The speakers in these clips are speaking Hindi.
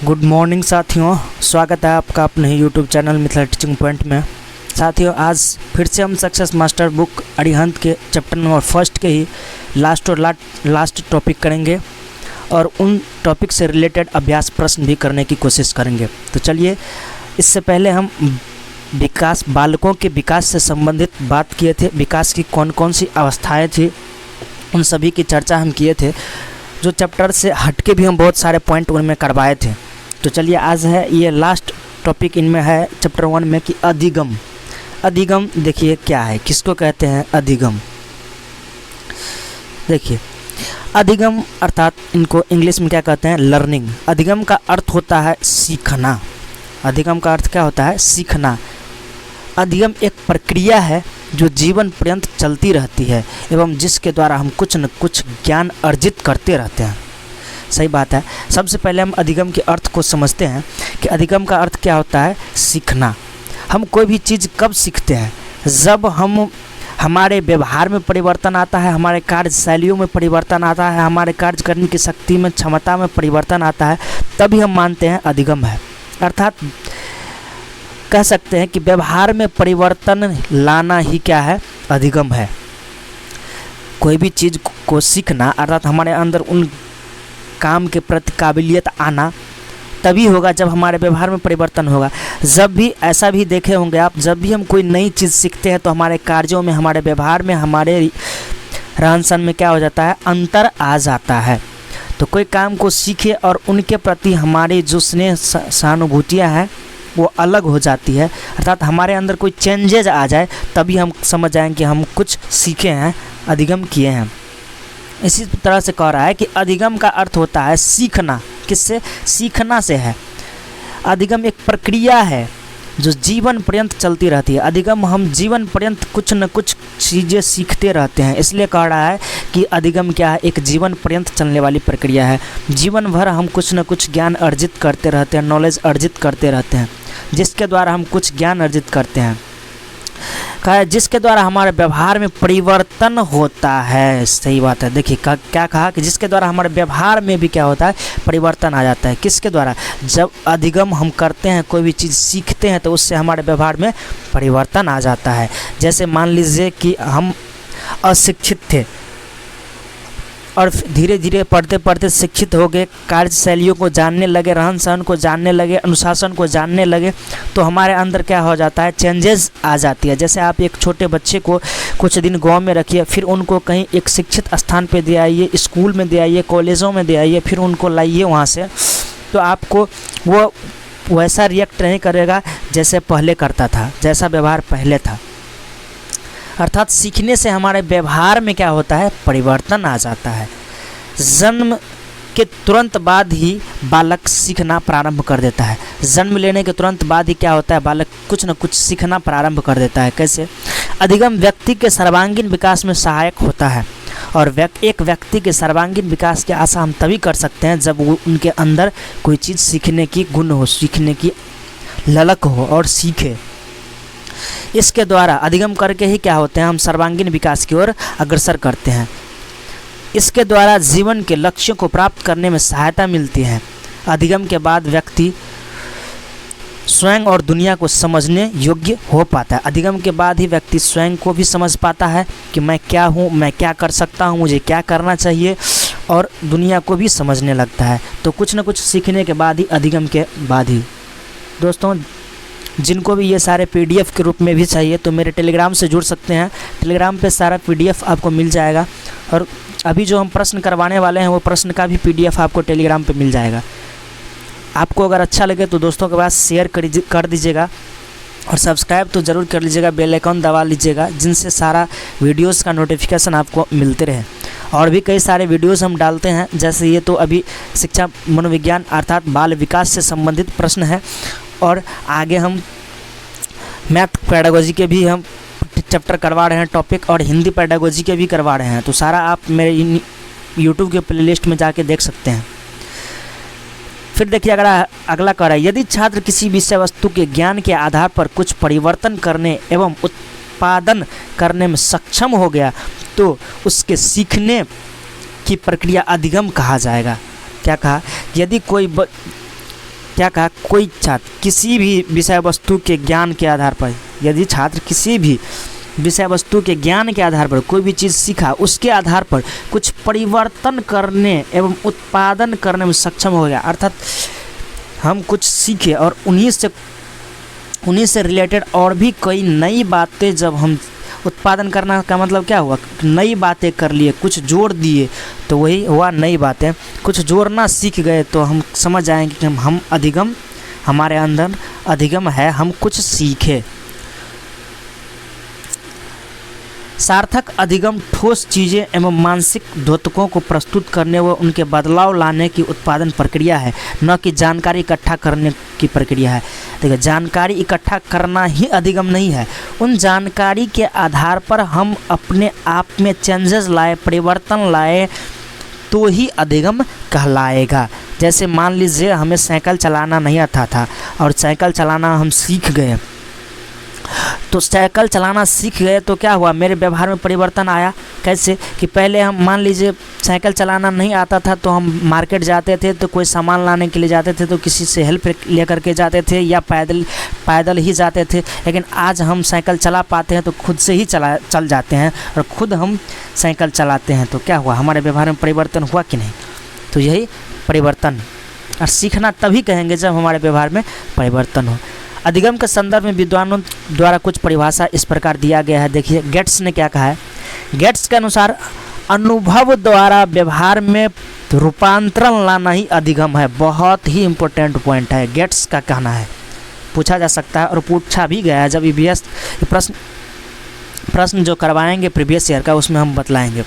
गुड मॉर्निंग साथियों, स्वागत है आपका अपने ही YouTube channel Mithila teaching point में। साथियों, आज फिर से हम सक्सेस मास्टर बुक अरिहंत के चैप्टर नंबर फर्स्ट के ही लास्ट टॉपिक करेंगे और उन टॉपिक से रिलेटेड अभ्यास प्रश्न भी करने की कोशिश करेंगे। तो चलिए, इससे पहले हम बालकों के विकास से संबंधित बात किए थे। विकास की कौन कौन सी अवस्थाएँ थी, उन सभी की चर्चा हम किए थे। जो चैप्टर से हटके भी हम बहुत सारे पॉइंट उनमें करवाए थे। तो चलिए, आज है ये लास्ट टॉपिक इनमें है चैप्टर 1 में कि अधिगम। अधिगम देखिए क्या है, किसको कहते हैं अधिगम। देखिए, अधिगम अर्थात इनको इंग्लिश में क्या कहते हैं, लर्निंग। अधिगम का अर्थ होता है सीखना। अधिगम का अर्थ क्या होता है, सीखना। अधिगम एक प्रक्रिया है जो जीवन पर्यंत चलती रहती है एवं जिसके द्वारा हम कुछ न कुछ ज्ञान अर्जित करते रहते हैं। सही बात है। सबसे पहले हम अधिगम के अर्थ को समझते हैं कि अधिगम का अर्थ क्या होता है, सीखना। हम कोई भी चीज़ कब सीखते हैं, जब हमारे व्यवहार में परिवर्तन आता है, हमारे कार्यशैलियों में परिवर्तन आता है, हमारे कार्य करने की शक्ति में, क्षमता में परिवर्तन आता है, तभी हम मानते हैं अधिगम है। अर्थात कह सकते हैं कि व्यवहार में परिवर्तन लाना ही क्या है, अधिगम है। कोई भी चीज़ को सीखना अर्थात हमारे अंदर उन काम के प्रति काबिलियत आना तभी होगा जब हमारे व्यवहार में परिवर्तन होगा। जब भी ऐसा भी देखे होंगे आप, जब भी हम कोई नई चीज़ सीखते हैं तो हमारे कार्यों में, हमारे व्यवहार में, हमारे रहन सहन में क्या हो जाता है, अंतर आ जाता है। तो कोई काम को सीखे और उनके प्रति हमारी जो स्नेह सहानुभूतियाँ हैं वो अलग हो जाती है। अर्थात हमारे अंदर कोई चेंजेज आ जाए तभी हम समझ जाएं कि हम कुछ सीखे हैं, अधिगम किए हैं। इसी तरह से कह रहा है कि अधिगम का अर्थ होता है सीखना। किससे, सीखना से है। अधिगम एक प्रक्रिया है जो जीवन पर्यंत चलती रहती है। अधिगम हम जीवन पर्यंत कुछ न कुछ चीज़ें सीखते रहते हैं, इसलिए कह रहा है कि अधिगम क्या है, एक जीवन पर्यंत चलने वाली प्रक्रिया है। जीवन भर हम कुछ न कुछ ज्ञान अर्जित करते रहते हैं, नॉलेज अर्जित करते रहते हैं, जिसके द्वारा हम कुछ ज्ञान अर्जित करते हैं। कहा है जिसके द्वारा हमारे व्यवहार में परिवर्तन होता है। सही बात है। देखिए क्या कहा कि जिसके द्वारा हमारे व्यवहार में भी क्या होता है, परिवर्तन आ जाता है। किसके द्वारा, जब अधिगम हम करते हैं, कोई भी चीज़ सीखते हैं तो उससे हमारे व्यवहार में परिवर्तन आ जाता है। जैसे मान लीजिए कि हम अशिक्षित थे और धीरे धीरे पढ़ते पढ़ते शिक्षित हो गए, कार्यशैलियों को जानने लगे, रहन सहन को जानने लगे, अनुशासन को जानने लगे, तो हमारे अंदर क्या हो जाता है, चेंजेस आ जाती है। जैसे आप एक छोटे बच्चे को कुछ दिन गांव में रखिए, फिर उनको कहीं एक शिक्षित स्थान पे दे आइए, स्कूल में दे आइए, कॉलेजों में दे आइए, फिर उनको लाइए वहाँ से, तो आपको वो वैसा रिएक्ट नहीं करेगा जैसे पहले करता था, जैसा व्यवहार पहले था। अर्थात सीखने से हमारे व्यवहार में क्या होता है, परिवर्तन आ जाता है। जन्म के तुरंत बाद ही बालक सीखना प्रारंभ कर देता है। जन्म लेने के तुरंत बाद ही क्या होता है, बालक कुछ न कुछ सीखना प्रारंभ कर देता है। कैसे, अधिगम व्यक्ति के सर्वांगीण विकास में सहायक होता है और एक व्यक्ति के सर्वांगीण विकास की आशा हम तभी कर सकते हैं जब वो उनके अंदर कोई चीज़ सीखने की गुण हो, सीखने की ललक हो और सीखे। इसके द्वारा अधिगम करके ही क्या होते हैं, हम सर्वांगीण विकास की ओर अग्रसर करते हैं। इसके द्वारा जीवन के लक्ष्यों को प्राप्त करने में सहायता मिलती है। अधिगम के बाद व्यक्ति स्वयं और दुनिया को समझने योग्य हो पाता है। अधिगम के बाद ही व्यक्ति स्वयं को भी समझ पाता है कि मैं क्या हूँ, मैं क्या कर सकता हूँ, मुझे क्या करना चाहिए, और दुनिया को भी समझने लगता है। तो कुछ न कुछ सीखने के बाद ही, अधिगम के बाद ही। दोस्तों, जिनको भी ये सारे PDF के रूप में भी चाहिए तो मेरे टेलीग्राम से जुड़ सकते हैं। टेलीग्राम पे सारा PDF आपको मिल जाएगा और अभी जो हम प्रश्न करवाने वाले हैं वो प्रश्न का भी PDF आपको टेलीग्राम पे मिल जाएगा। आपको अगर अच्छा लगे तो दोस्तों के पास शेयर कर दीजिएगा और सब्सक्राइब तो ज़रूर कर लीजिएगा, बेल आइकन दबा लीजिएगा, जिनसे सारा वीडियोस का नोटिफिकेशन आपको मिलते रहे। और भी कई सारे वीडियोस हम डालते हैं, जैसे ये तो अभी शिक्षा मनोविज्ञान अर्थात बाल विकास से संबंधित प्रश्न है, और आगे हम मैथ पेडागोजी के भी हम चैप्टर करवा रहे हैं टॉपिक, और हिंदी पेडागोजी के भी करवा रहे हैं। तो सारा आप मेरे यूट्यूब के प्लेलिस्ट में जाके देख सकते हैं। फिर देखिए अगला कह रहा है, यदि छात्र किसी विषय वस्तु के ज्ञान के आधार पर कुछ परिवर्तन करने एवं उत्पादन करने में सक्षम हो गया तो उसके सीखने की प्रक्रिया अधिगम कहा जाएगा। क्या कहा, यदि कोई क्या कहा, कोई छात्र किसी भी विषय वस्तु के ज्ञान के आधार पर, यदि छात्र किसी भी विषय वस्तु के ज्ञान के आधार पर कोई भी चीज़ सीखा, उसके आधार पर कुछ परिवर्तन करने एवं उत्पादन करने में सक्षम हो गया, अर्थात हम कुछ सीखे और उन्हीं से रिलेटेड और भी कई नई बातें जब हम उत्पादन करना का मतलब क्या हुआ, नई बातें कर लिए, कुछ जोड़ दिए, तो वही हुआ नई बातें। कुछ जोड़ना सीख गए तो हम समझ आएंगे कि हम अधिगम, हमारे अंदर अधिगम है, हम कुछ सीखे। सार्थक अधिगम ठोस चीज़ें एवं मानसिक द्योतकों को प्रस्तुत करने व उनके बदलाव लाने की उत्पादन प्रक्रिया है, न कि जानकारी इकट्ठा करने की प्रक्रिया है। देखिए, जानकारी इकट्ठा करना ही अधिगम नहीं है, उन जानकारी के आधार पर हम अपने आप में चेंजेस लाए, परिवर्तन लाए, तो ही अधिगम कहलाएगा। जैसे मान लीजिए हमें साइकिल चलाना नहीं आता था और साइकिल चलाना हम सीख गए, तो साइकिल चलाना सीख गए तो क्या हुआ, मेरे व्यवहार में परिवर्तन आया। कैसे कि पहले हम मान लीजिए साइकिल चलाना नहीं आता था तो हम मार्केट जाते थे, तो कोई सामान लाने के लिए जाते थे तो किसी से हेल्प लेकर के जाते थे या पैदल ही जाते थे। लेकिन आज हम साइकिल चला पाते हैं तो खुद से ही चल जाते हैं और खुद हम साइकिल चलाते हैं, तो क्या हुआ, हमारे व्यवहार में परिवर्तन हुआ कि नहीं। तो यही परिवर्तन और सीखना तभी कहेंगे जब हमारे व्यवहार में परिवर्तन हो। अधिगम के संदर्भ में विद्वानों द्वारा कुछ परिभाषा इस प्रकार दिया गया है। देखिए, गेट्स ने क्या कहा है। गेट्स के अनुसार अनुभव द्वारा व्यवहार में रूपांतरण लाना ही अधिगम है। बहुत ही इम्पोर्टेंट पॉइंट है, गेट्स का कहना है, पूछा जा सकता है और पूछा भी गया है। जब ईवीएस प्रश्न जो करवाएंगे प्रीवियस ईयर का, उसमें हम बतलाएंगे।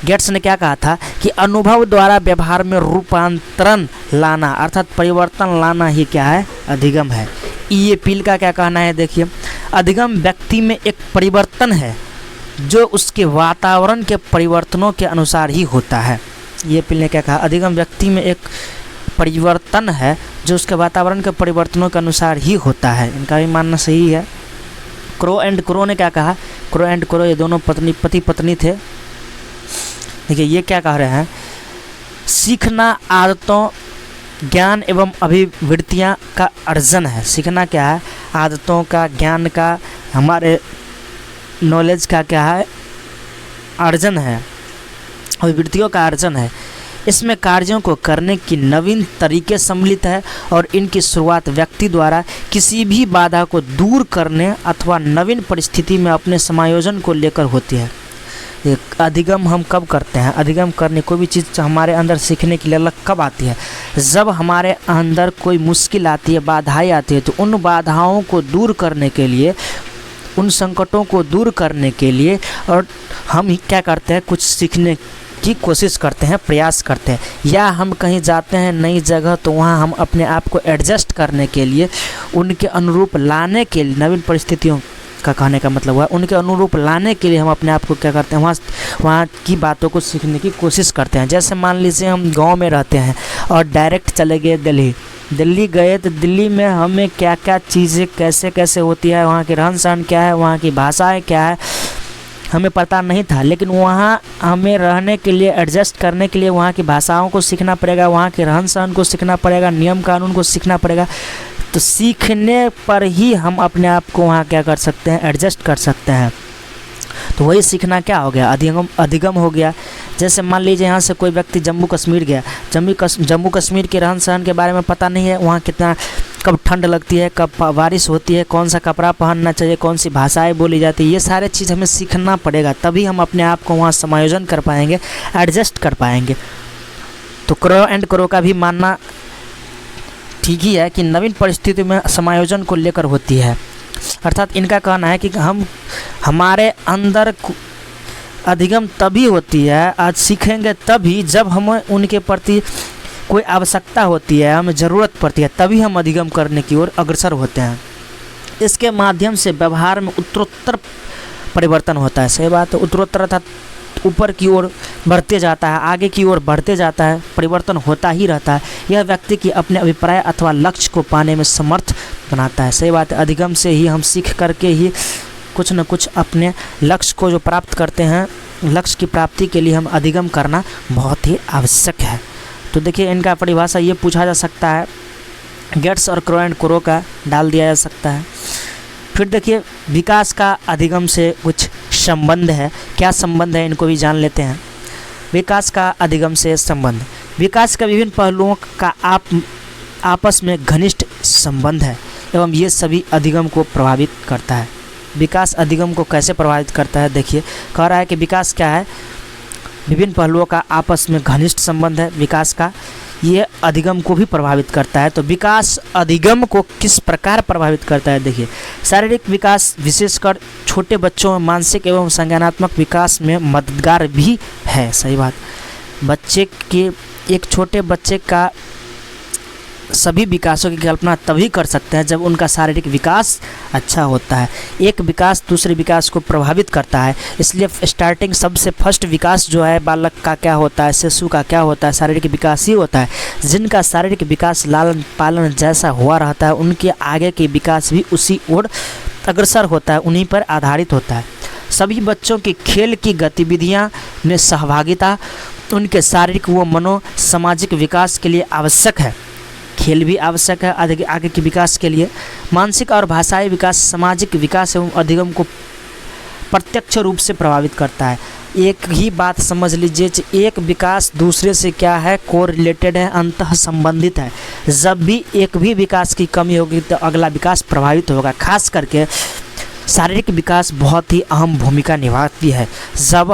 गेट्स ने क्या कहा था कि अनुभव द्वारा व्यवहार में रूपांतरण लाना अर्थात परिवर्तन लाना ही क्या है, अधिगम है। ये पील का क्या कहना है, देखिए, अधिगम व्यक्ति में एक परिवर्तन है जो उसके वातावरण के परिवर्तनों के अनुसार ही होता है। ये पील ने क्या कहा, अधिगम व्यक्ति में एक परिवर्तन है जो उसके वातावरण के परिवर्तनों के अनुसार ही होता है। इनका भी मानना सही है। क्रो एंड क्रो ने क्या कहा, क्रो एंड क्रो ये दोनों पति पत्नी थे। देखिए, ये क्या कह रहे हैं, सीखना आदतों, ज्ञान एवं अभिवृत्तियाँ का अर्जन है। सीखना क्या है, आदतों का, ज्ञान का, हमारे नॉलेज का क्या है, अर्जन है, अभिवृत्तियों का अर्जन है। इसमें कार्यों को करने की नवीन तरीके सम्मिलित है और इनकी शुरुआत व्यक्ति द्वारा किसी भी बाधा को दूर करने अथवा नवीन परिस्थिति में अपने समायोजन को लेकर होती है। अधिगम हम कब करते हैं, अधिगम करने कोई भी चीज़ हमारे अंदर सीखने के लिए अलग कब आती है, जब हमारे अंदर कोई मुश्किल आती है, बाधाएं आती है, तो उन बाधाओं को दूर करने के लिए, उन संकटों को दूर करने के लिए और हम क्या करते हैं, कुछ सीखने की कोशिश करते हैं, प्रयास करते हैं। या हम कहीं जाते हैं नई जगह तो वहाँ हम अपने आप को एडजस्ट करने के लिए, उनके अनुरूप लाने के लिए, नवीन परिस्थितियों का कहने का मतलब हुआ उनके अनुरूप लाने के लिए हम अपने आप को क्या करते हैं, वहाँ की बातों को सीखने की कोशिश करते हैं। जैसे मान लीजिए हम गांव में रहते हैं और डायरेक्ट चले गए दिल्ली गए, तो दिल्ली में हमें क्या क्या चीज़ें कैसे कैसे होती है, वहाँ के रहन सहन क्या है, वहाँ की भाषाएँ क्या है, हमें पता नहीं था। लेकिन वहाँ हमें रहने के लिए, एडजस्ट करने के लिए वहाँ की भाषाओं को सीखना पड़ेगा, वहाँ के रहन सहन को सीखना पड़ेगा, नियम कानून को सीखना पड़ेगा। तो सीखने पर ही हम अपने आप को वहाँ क्या कर सकते हैं, एडजस्ट कर सकते हैं। तो वही सीखना क्या हो गया, अधिगम हो गया। जैसे मान लीजिए यहाँ से कोई व्यक्ति जम्मू कश्मीर गया, जम्मू कश्मीर के रहन सहन के बारे में पता नहीं है, वहाँ कितना कब ठंड लगती है, कब बारिश होती है, कौन सा कपड़ा पहनना चाहिए, कौन सी भाषाएं बोली जाती है, ये सारे चीज़ हमें सीखना पड़ेगा, तभी हम अपने आप को वहाँ समायोजन कर पाएंगे, एडजस्ट कर पाएंगे। तो क्रो एंड क्रो का भी मानना ठीक ही है कि नवीन परिस्थिति में समायोजन को लेकर होती है। अर्थात इनका कहना है कि हमारे अंदर अधिगम तभी होती है, आज सीखेंगे तभी जब हमें उनके प्रति कोई आवश्यकता होती है, हमें ज़रूरत पड़ती है, तभी हम अधिगम करने की ओर अग्रसर होते हैं। इसके माध्यम से व्यवहार में उत्तरोत्तर परिवर्तन होता है। सही बात है, उत्तरोत्तर अर्थात ऊपर की ओर बढ़ते जाता है, आगे की ओर बढ़ते जाता है, परिवर्तन होता ही रहता है। यह व्यक्ति की अपने अभिप्राय अथवा लक्ष्य को पाने में समर्थ बनाता है। सही बात है, अधिगम से ही हम सीख करके ही कुछ न कुछ अपने लक्ष्य को जो प्राप्त करते हैं, लक्ष्य की प्राप्ति के लिए हम अधिगम करना बहुत ही आवश्यक है। तो देखिए, इनका परिभाषा ये पूछा जा सकता है गेट्स और क्रो एंड क्रो का डाल दिया जा सकता है। फिर देखिए विकास का अधिगम से कुछ संबंध है। क्या संबंध है इनको भी जान लेते हैं। विकास का अधिगम से संबंध, विकास के विभिन्न पहलुओं का आपस में घनिष्ठ संबंध है एवं ये सभी अधिगम को प्रभावित करता है। विकास अधिगम को कैसे प्रभावित करता है, देखिए कह रहा है कि विकास क्या है, विभिन्न पहलुओं का आपस में घनिष्ठ संबंध है विकास का, ये अधिगम को भी प्रभावित करता है। तो विकास अधिगम को किस प्रकार प्रभावित करता है, देखिए शारीरिक विकास विशेषकर छोटे बच्चों में मानसिक एवं संज्ञानात्मक विकास में मददगार भी है। सही बात, बच्चे के एक छोटे बच्चे का सभी विकासों की कल्पना तभी कर सकते हैं जब उनका शारीरिक विकास अच्छा होता है। एक विकास दूसरे विकास को प्रभावित करता है, इसलिए स्टार्टिंग सबसे फर्स्ट विकास जो है बालक का क्या होता है, शिशु का क्या होता है, शारीरिक विकास ही होता है। जिनका शारीरिक विकास लालन पालन जैसा हुआ रहता है उनके आगे के विकास भी उसी ओर अग्रसर होता है, उन्हीं पर आधारित होता है। सभी बच्चों की खेल की गतिविधियाँ में सहभागिता उनके शारीरिक व मनो सामाजिक विकास के लिए आवश्यक है। खेल भी आवश्यक है आगे के विकास के लिए। मानसिक और भाषाई विकास सामाजिक विकास एवं अधिगम को प्रत्यक्ष रूप से प्रभावित करता है। एक ही बात समझ लीजिए, एक विकास दूसरे से क्या है, कोरिलेटेड है, अंतः संबंधित है। जब भी एक भी विकास की कमी होगी तो अगला विकास प्रभावित होगा। खास करके शारीरिक विकास बहुत ही अहम भूमिका निभाती है। जब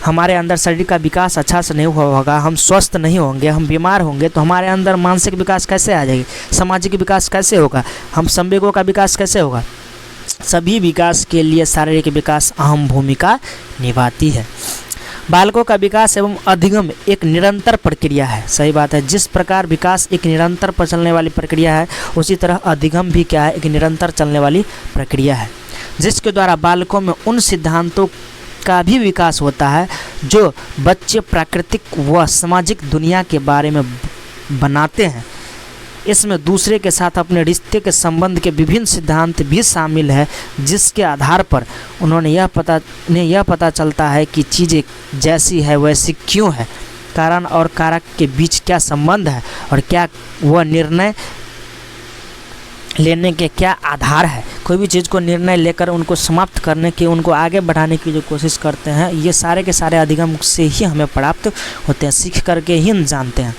हमारे अंदर शरीर का विकास अच्छा से नहीं हुआ होगा, हम स्वस्थ नहीं होंगे, हम बीमार होंगे, तो हमारे अंदर मानसिक विकास कैसे आ जाएगी, सामाजिक विकास कैसे होगा, हम संवेगों का विकास कैसे होगा। सभी विकास के लिए शारीरिक विकास अहम भूमिका निभाती है। बालकों का विकास एवं अधिगम एक निरंतर प्रक्रिया है। सही बात है, जिस प्रकार विकास एक निरंतर पर चलने वाली प्रक्रिया है उसी तरह अधिगम भी क्या है, एक निरंतर चलने वाली प्रक्रिया है, जिसके द्वारा बालकों में उन सिद्धांतों का भी विकास होता है जो बच्चे प्राकृतिक व सामाजिक दुनिया के बारे में बनाते हैं। इसमें दूसरे के साथ अपने रिश्ते के संबंध के विभिन्न सिद्धांत भी शामिल है, जिसके आधार पर उन्हें यह पता चलता है कि चीज़ें जैसी है वैसी क्यों है, कारण और कारक के बीच क्या संबंध है और क्या वह निर्णय लेने के क्या आधार है। कोई भी चीज़ को निर्णय लेकर उनको समाप्त करने की, उनको आगे बढ़ाने की जो कोशिश करते हैं, ये सारे के सारे अधिगम से ही हमें प्राप्त होते हैं, सीख करके ही हम जानते हैं।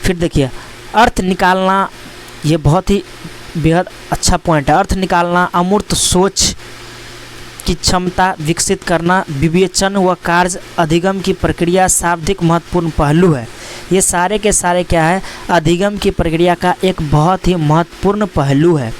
फिर देखिए अर्थ निकालना, ये बहुत ही बेहद अच्छा पॉइंट है। अर्थ निकालना, अमूर्त सोच की क्षमता विकसित करना, विवेचन व कार्य अधिगम की प्रक्रिया शाब्दिक महत्वपूर्ण पहलू है। ये सारे के सारे क्या है, अधिगम की प्रक्रिया का एक बहुत ही महत्वपूर्ण पहलू है।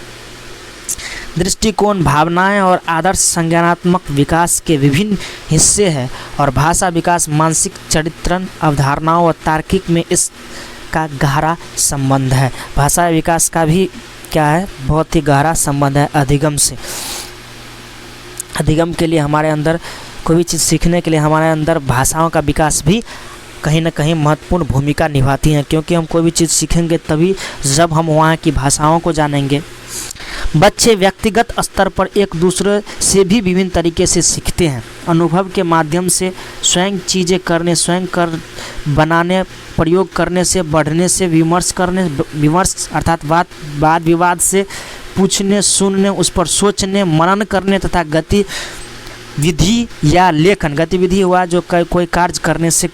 दृष्टिकोण, भावनाएं और आदर्श संज्ञानात्मक विकास के विभिन्न हिस्से हैं और भाषा विकास, मानसिक चरित्रण, अवधारणाओं और तार्किक में इसका गहरा संबंध है। भाषा विकास का भी क्या है, बहुत ही गहरा संबंध है अधिगम से। अधिगम के लिए हमारे अंदर कोई भी चीज़ सीखने के लिए हमारे अंदर भाषाओं का विकास भी कहीं ना कहीं महत्वपूर्ण भूमिका निभाती हैं, क्योंकि हम कोई भी चीज़ सीखेंगे तभी जब हम वहाँ की भाषाओं को जानेंगे। बच्चे व्यक्तिगत स्तर पर एक दूसरे से भी विभिन्न तरीके से सीखते हैं। अनुभव के माध्यम से स्वयं चीज़ें करने, स्वयं कर बनाने, प्रयोग करने से, बढ़ने से, विमर्श अर्थात वाद विवाद से, पूछने, सुनने, उस पर सोचने, मनन करने तथा गतिविधि या लेखन, गतिविधि हुआ जो कोई कार्य करने से,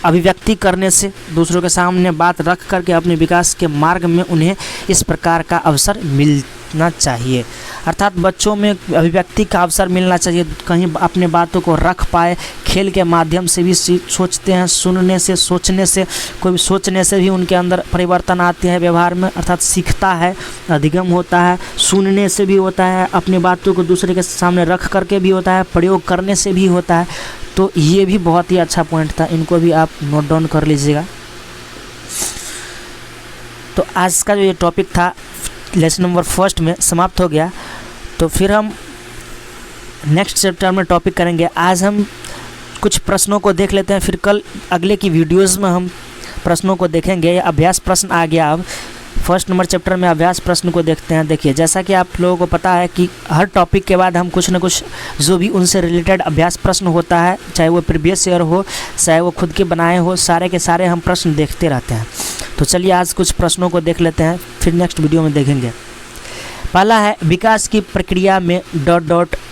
अभिव्यक्ति करने से, दूसरों के सामने बात रख करके अपने विकास के मार्ग में उन्हें इस प्रकार का अवसर मिलना चाहिए। अर्थात बच्चों में अभिव्यक्ति का अवसर मिलना चाहिए, कहीं अपने बातों को रख पाए। खेल के माध्यम से भी सोचते हैं, सुनने से, सोचने से, कोई भी सोचने से भी उनके अंदर परिवर्तन आते हैं व्यवहार में, अर्थात सीखता है, अधिगम होता है। सुनने से भी होता है, अपनी बातों को दूसरे के सामने रख करके भी होता है, प्रयोग करने से भी होता है। तो ये भी बहुत ही अच्छा पॉइंट था, इनको भी आप नोट डाउन कर लीजिएगा। तो आज का जो ये टॉपिक था लेसन नंबर 1 में समाप्त हो गया। तो फिर हम नेक्स्ट चैप्टर में टॉपिक करेंगे। आज हम कुछ प्रश्नों को देख लेते हैं, फिर कल अगले की वीडियोस में हम प्रश्नों को देखेंगे। अभ्यास प्रश्न आ गया। अब 1 नंबर चैप्टर में अभ्यास प्रश्न को देखते हैं। देखिए, जैसा कि आप लोगों को पता है कि हर टॉपिक के बाद हम कुछ न कुछ जो भी उनसे रिलेटेड अभ्यास प्रश्न होता है, चाहे वो प्रीवियस ईयर हो, चाहे वो खुद के बनाए हो, सारे के सारे हम प्रश्न देखते रहते हैं। तो चलिए आज कुछ प्रश्नों को देख लेते हैं, फिर नेक्स्ट वीडियो में देखेंगे। पहला है, विकास की प्रक्रिया में ...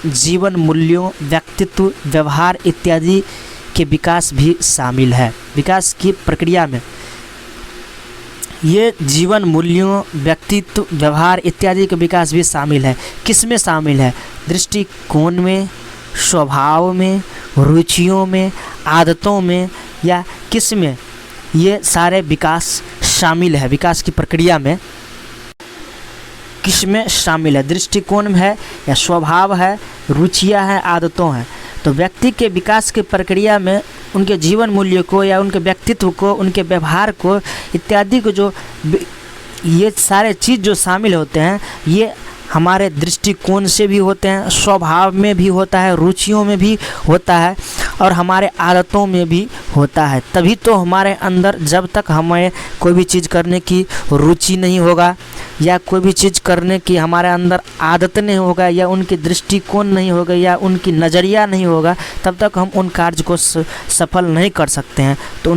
जीवन मूल्यों, व्यक्तित्व, व्यवहार इत्यादि के विकास भी शामिल है। विकास की प्रक्रिया में ये जीवन मूल्यों, व्यक्तित्व, व्यवहार इत्यादि के विकास भी शामिल है। किस में शामिल है? दृष्टिकोण में, स्वभाव में, रुचियों में, आदतों में, या किस में ये सारे विकास शामिल है? विकास की प्रक्रिया में किस में शामिल है? दृष्टिकोण में है, या स्वभाव है, रुचियां हैं, आदतों हैं। तो व्यक्ति के विकास की प्रक्रिया में उनके जीवन मूल्य को या उनके व्यक्तित्व को, उनके व्यवहार को इत्यादि को जो ये सारे चीज़ जो शामिल होते हैं, ये हमारे दृष्टिकोण से भी होते हैं, स्वभाव में भी होता है, रुचियों में भी होता है और हमारे आदतों में भी होता है। तभी तो हमारे अंदर जब तक हमें कोई भी चीज़ करने की रुचि नहीं होगा या कोई भी चीज़ करने की हमारे अंदर आदत नहीं होगा या उनकी दृष्टिकोण नहीं होगा या उनकी नज़रिया नहीं होगा, तब तक हम उन कार्य को सफल नहीं कर सकते हैं। तो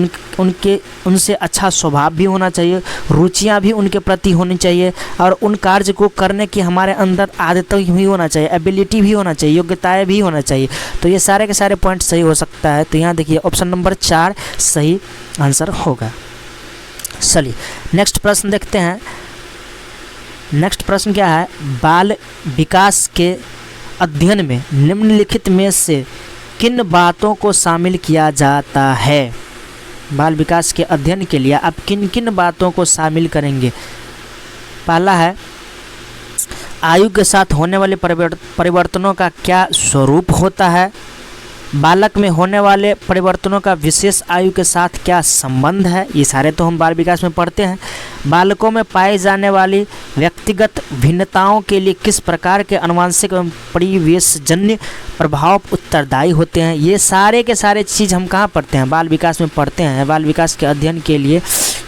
उनसे अच्छा स्वभाव भी होना चाहिए, रुचियाँ भी उनके प्रति होनी चाहिए और उन कार्य को करने की हमारे अंदर आदतें भी होना चाहिए, एबिलिटी भी होना चाहिए, योग्यताएं भी होना चाहिए। तो ये सारे के सारे पॉइंट सही हो सकता है। तो यहाँ देखिए ऑप्शन नंबर 4 सही आंसर होगा। चलिए नेक्स्ट प्रश्न देखते हैं। नेक्स्ट प्रश्न क्या है? बाल विकास के अध्ययन में निम्नलिखित में से किन बातों को शामिल किया जाता है? बाल विकास के अध्ययन के लिए आप किन किन बातों को शामिल करेंगे? पहला है, आयु के साथ होने वाले परिवर्तनों का क्या स्वरूप होता है? बालक में होने वाले परिवर्तनों का विशेष आयु के साथ क्या संबंध है? ये सारे तो हम बाल विकास में पढ़ते हैं। बालकों में पाई जाने वाली व्यक्तिगत भिन्नताओं के लिए किस प्रकार के आनुवंशिक एवं परिवेशजन्य प्रभाव उत्तरदायी होते हैं? ये सारे के सारे चीज़ हम कहाँ पढ़ते हैं? बाल विकास में पढ़ते हैं। बाल विकास के अध्ययन के लिए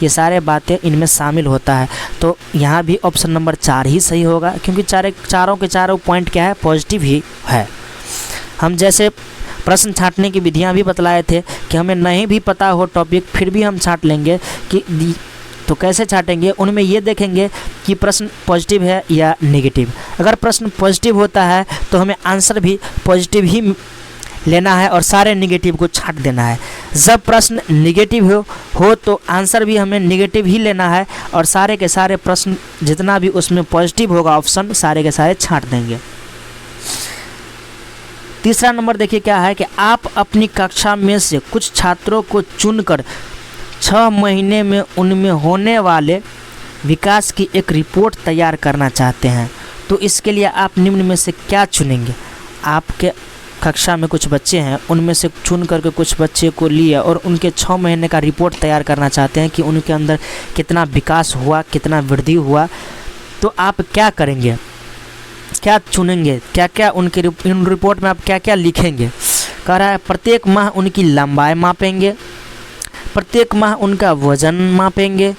ये सारे बातें इनमें शामिल होता है। तो यहाँ भी ऑप्शन नंबर 4 ही सही होगा, क्योंकि चारों के चारों पॉइंट क्या है? पॉजिटिव ही है। हम जैसे प्रश्न छांटने की विधियां भी बतलाए थे कि हमें नहीं भी पता हो टॉपिक फिर भी हम छांट लेंगे कि तो कैसे छांटेंगे? उनमें ये देखेंगे कि प्रश्न पॉजिटिव है या नेगेटिव। अगर प्रश्न पॉजिटिव होता है तो हमें आंसर भी पॉजिटिव ही लेना है और सारे नेगेटिव को छांट देना है। जब प्रश्न नेगेटिव हो तो आंसर भी हमें नेगेटिव ही लेना है और सारे के सारे प्रश्न जितना भी उसमें पॉजिटिव होगा ऑप्शन सारे के सारे छांट देंगे। तीसरा नंबर देखिए क्या है कि आप अपनी कक्षा में से कुछ छात्रों को चुनकर 6 महीने में उनमें होने वाले विकास की एक रिपोर्ट तैयार करना चाहते हैं। तो इसके लिए आप निम्न में से क्या चुनेंगे? आपके कक्षा में कुछ बच्चे हैं, उनमें से चुन करके कुछ बच्चे को लिए और उनके 6 महीने का रिपोर्ट तैयार करना चाहते हैं कि उनके अंदर कितना विकास हुआ, कितना वृद्धि हुआ। तो आप क्या करेंगे? क्या चुनेंगे? क्या क्या उनके इन रिपोर्ट में आप क्या क्या लिखेंगे? कह रहा है प्रत्येक माह उनकी लंबाई मापेंगे, प्रत्येक माह उनका वजन मापेंगे,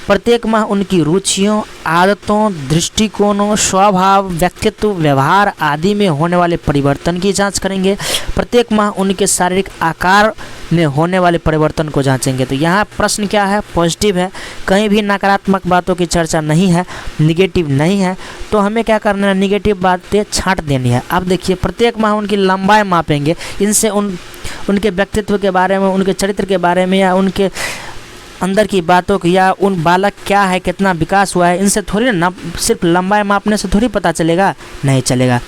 प्रत्येक माह उनकी रुचियों, आदतों, दृष्टिकोणों, स्वभाव, व्यक्तित्व, व्यवहार आदि में होने वाले परिवर्तन की जांच करेंगे, प्रत्येक माह उनके शारीरिक आकार में होने वाले परिवर्तन को जांचेंगे। तो यहाँ प्रश्न क्या है? पॉजिटिव है, कहीं भी नकारात्मक बातों की चर्चा नहीं है, निगेटिव नहीं है। तो हमें क्या करना है? निगेटिव बातें छांट देनी है। अब देखिए प्रत्येक माह उनकी लंबाई मापेंगे, इनसे उनके व्यक्तित्व के बारे में, उनके चरित्र के बारे में या उनके अंदर की बातों की या उन बालक क्या है, कितना विकास हुआ है, इनसे थोड़ी ना सिर्फ लंबाई मापने से थोड़ी पता चलेगा, नहीं चलेगा।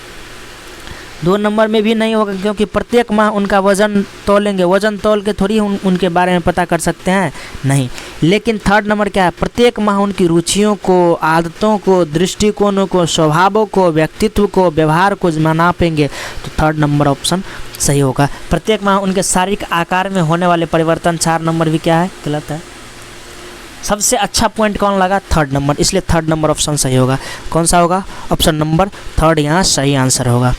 2 नंबर में भी नहीं होगा, क्योंकि प्रत्येक माह उनका वजन तोलेंगे, वजन तोल के थोड़ी उनके बारे में पता कर सकते हैं, नहीं। लेकिन 3rd नंबर क्या है? प्रत्येक माह उनकी रुचियों को, आदतों को, दृष्टिकोणों को, स्वभावों को, व्यक्तित्व को, व्यवहार को नापेंगे। तो 3rd नंबर ऑप्शन सही होगा। प्रत्येक माह उनके शारीरिक आकार में होने वाले परिवर्तन, 4 नंबर भी क्या है? गलत है। सबसे अच्छा पॉइंट कौन लगा? 3rd नंबर, इसलिए 3rd नंबर ऑप्शन सही होगा। कौन सा होगा? ऑप्शन नंबर 3rd यहाँ सही आंसर होगा।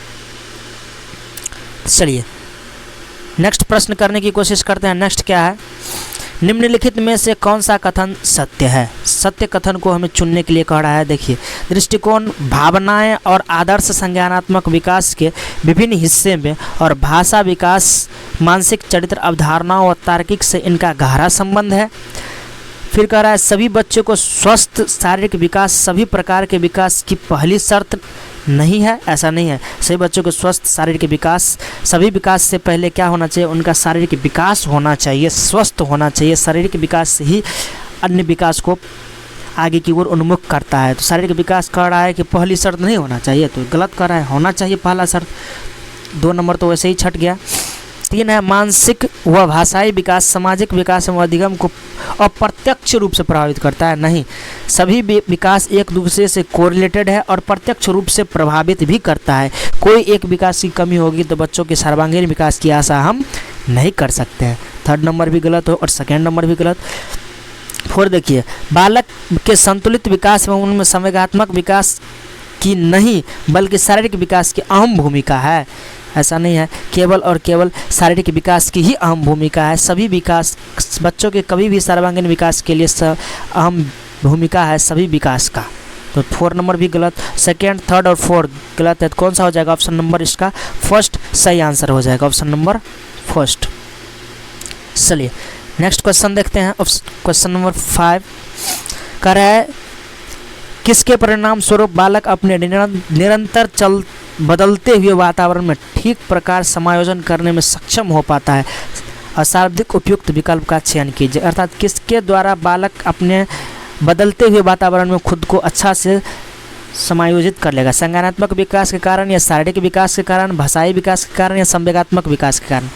चलिए नेक्स्ट प्रश्न करने की कोशिश करते हैं। नेक्स्ट क्या है? निम्नलिखित में से कौन सा कथन सत्य है? सत्य कथन को हमें चुनने के लिए कह रहा है। देखिए, दृष्टिकोण, भावनाएं और आदर्श संज्ञानात्मक विकास के विभिन्न हिस्से में और भाषा विकास, मानसिक चरित्र, अवधारणाओं और तार्किक से इनका गहरा संबंध है। फिर कह रहा है सभी बच्चों को स्वस्थ शारीरिक विकास सभी प्रकार के विकास की पहली शर्त नहीं है, ऐसा नहीं है। सभी बच्चों को स्वस्थ शारीरिक विकास सभी विकास से पहले क्या होना चाहिए, उनका शारीरिक विकास होना चाहिए, स्वस्थ होना चाहिए। शारीरिक विकास से ही अन्य विकास को आगे की ओर उन्मुख करता है। तो शारीरिक विकास कह रहा है कि पहली शर्त नहीं होना चाहिए, तो गलत कर रहा है, होना चाहिए पहला शर्त। 2 नंबर तो वैसे ही छट गया। 3 है मानसिक व भाषाई विकास सामाजिक विकास एवं अधिगम को अप्रत्यक्ष रूप से प्रभावित करता है। नहीं, सभी विकास एक दूसरे से कोरिलेटेड है और प्रत्यक्ष रूप से प्रभावित भी करता है। कोई एक विकास की कमी होगी तो बच्चों के सर्वांगीण विकास की आशा हम नहीं कर सकते हैं। 3rd नंबर भी गलत हो और 2nd नंबर भी गलत। 4 देखिए, बालक के संतुलित विकास एवं उनमें संवेगात्मक विकास की नहीं बल्कि शारीरिक विकास की अहम भूमिका है। ऐसा नहीं है, केवल और केवल शारीरिक विकास की ही अहम भूमिका है। सभी विकास बच्चों के कभी भी सर्वांगीण विकास के लिए अहम भूमिका है सभी विकास का। तो 4 नंबर भी गलत। 2nd, 3rd और 4 गलत है। तो कौन सा हो जाएगा ऑप्शन नंबर इसका 1st सही आंसर हो जाएगा, ऑप्शन नंबर 1st। चलिए नेक्स्ट क्वेश्चन देखते हैं। क्वेश्चन नंबर 5 कह रहा है किसके परिणाम स्वरूप बालक अपने निरंतर बदलते हुए वातावरण में ठीक प्रकार समायोजन करने में सक्षम हो पाता है। अशाब्दिक उपयुक्त विकल्प का चयन कीजिए। अर्थात किसके द्वारा बालक अपने बदलते हुए वातावरण में खुद को अच्छा से समायोजित कर लेगा। संज्ञानात्मक विकास के कारण या शारीरिक विकास के कारण, भाषाई विकास के कारण या संवेगात्मक विकास के कारण।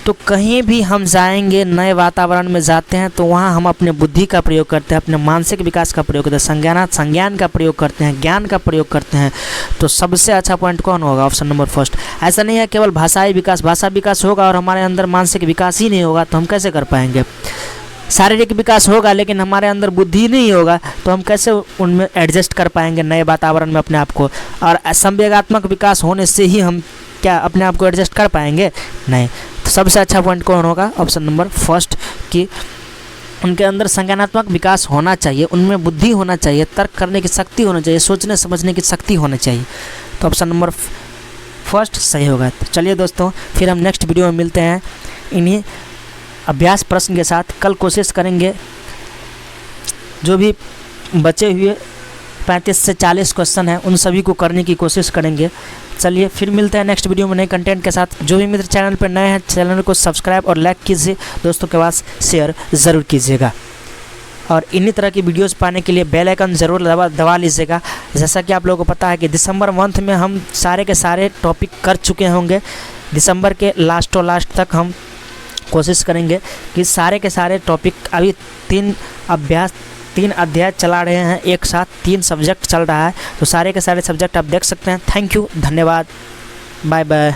तो कहीं भी हम जाएंगे, नए वातावरण में जाते हैं तो वहाँ हम अपने बुद्धि का प्रयोग करते हैं, अपने मानसिक विकास का प्रयोग करते हैं, संज्ञान का प्रयोग करते हैं, ज्ञान का प्रयोग करते हैं। तो सबसे अच्छा पॉइंट कौन होगा, ऑप्शन नंबर 1st। ऐसा नहीं है केवल भाषा विकास होगा और हमारे अंदर मानसिक विकास ही नहीं होगा तो हम कैसे कर पाएंगे। शारीरिक विकास होगा लेकिन हमारे अंदर बुद्धि नहीं होगा तो हम कैसे उनमें एडजस्ट कर पाएंगे नए वातावरण में अपने आप को। और संवेगात्मक विकास होने से ही हम क्या अपने आप को एडजस्ट कर पाएंगे, नहीं। तो सबसे अच्छा पॉइंट कौन होगा, ऑप्शन नंबर 1st कि उनके अंदर संज्ञानात्मक विकास होना चाहिए, उनमें बुद्धि होना चाहिए, तर्क करने की शक्ति होनी चाहिए, सोचने समझने की शक्ति होनी चाहिए। तो ऑप्शन नंबर 1st सही होगा। तो चलिए दोस्तों, फिर हम नेक्स्ट वीडियो में मिलते हैं इन्हीं अभ्यास प्रश्न के साथ। कल कोशिश करेंगे जो भी बचे हुए 35 से 40 क्वेश्चन हैं उन सभी को करने की कोशिश करेंगे। चलिए फिर मिलते हैं नेक्स्ट वीडियो में नए कंटेंट के साथ। जो भी मित्र चैनल पर नए हैं चैनल को सब्सक्राइब और लाइक कीजिए, दोस्तों के पास शेयर ज़रूर कीजिएगा। और इन्हीं तरह की वीडियोस पाने के लिए बेल आइकन ज़रूर दबा लीजिएगा। जैसा कि आप लोगों को पता है कि दिसंबर मंथ में हम सारे के सारे टॉपिक कर चुके होंगे। दिसंबर के लास्ट तक हम कोशिश करेंगे कि सारे के सारे टॉपिक, अभी 3 अध्याय चला रहे हैं एक साथ, 3 सब्जेक्ट चल रहा है, तो सारे के सारे सब्जेक्ट आप देख सकते हैं। थैंक यू, धन्यवाद, बाय बाय।